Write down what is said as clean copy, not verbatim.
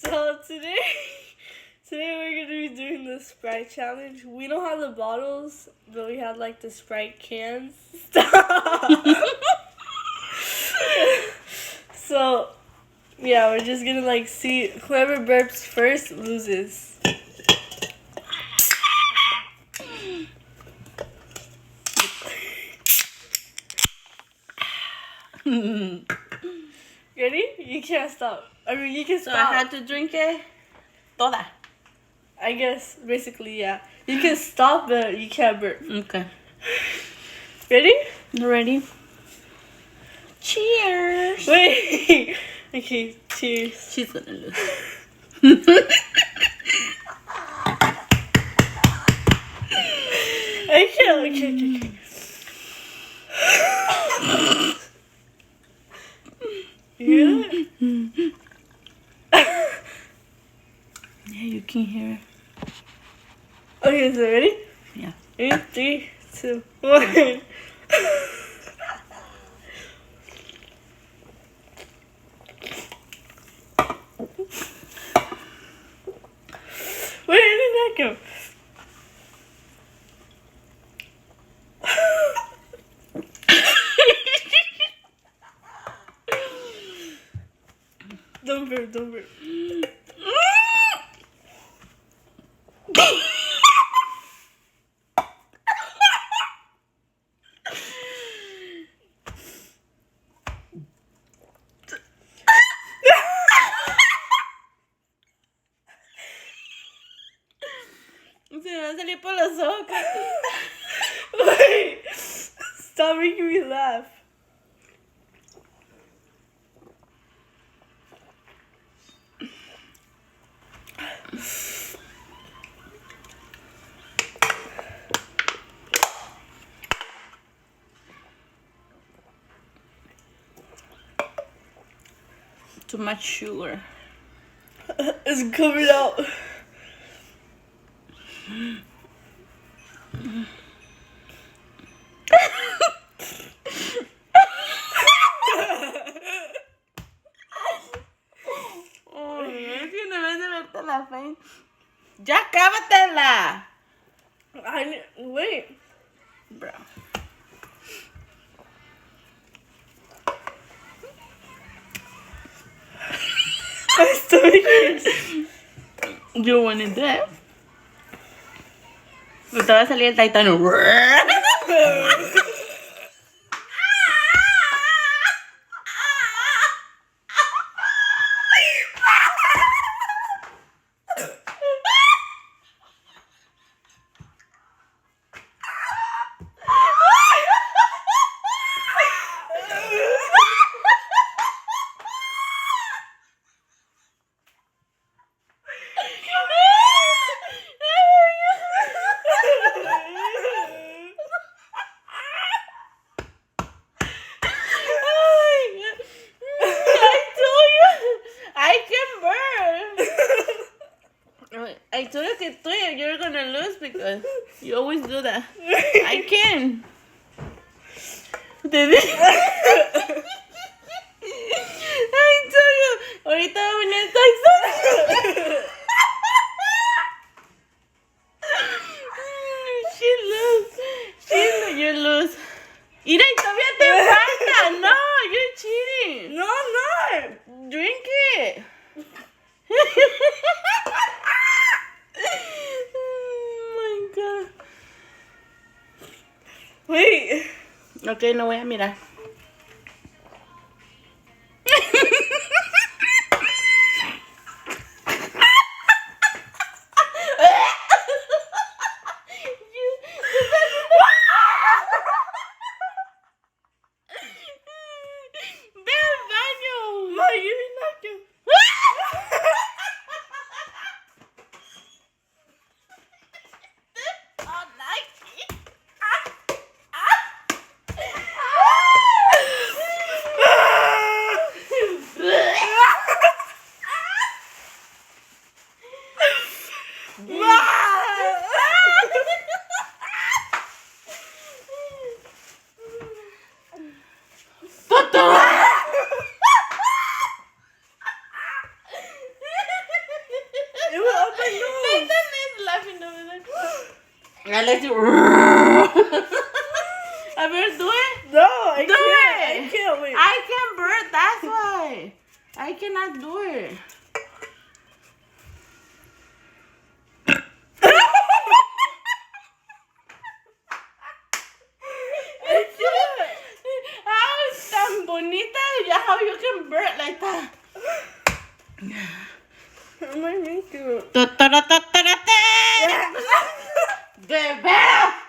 So today we're gonna be doing the Sprite challenge. We don't have the bottles, but we have like the Sprite cans. Stop. So yeah, we're just gonna like see whoever burps first loses. Ready? You can't stop. I mean, you can So stop. I had to drink it toda. I guess basically, yeah. You can stop, but you can't burp. Okay. Ready? Ready? Cheers. Wait. Okay, cheers. She's gonna lose. I can't. Okay. You hear that? Yeah, you can hear it. Okay, so ready? Yeah. Ready? 3, 2, 1. Where did that go? Don't burp. Se me va a salir por los ojos. Wait. Stop making me laugh. Too much sugar. It's coming out. Oh, es que no me hace verte la fe. Ya cábatela. Wait. Bro. My stomach hurts. You wanted that. Me te va a salir el Titano. I told you que you're gonna lose because you always do that. I can. Te dije. I told you. Ahorita va a venir el Tyson. You lose. Mira, y todavía te falta. No, you're cheating. No, I'm not. Drink it. Oh my god. Wait. Ok, no voy a mirar. Ve al baño. No, you're not good. Oh, Nike. my nose. Nathan is laughing over there. I like to. I better do it. No, I Do can't. it. I can't wait. I can't burp. That's why. I cannot do it. How is tan bonita? How you can burp like that? What am I making? ¡De veras!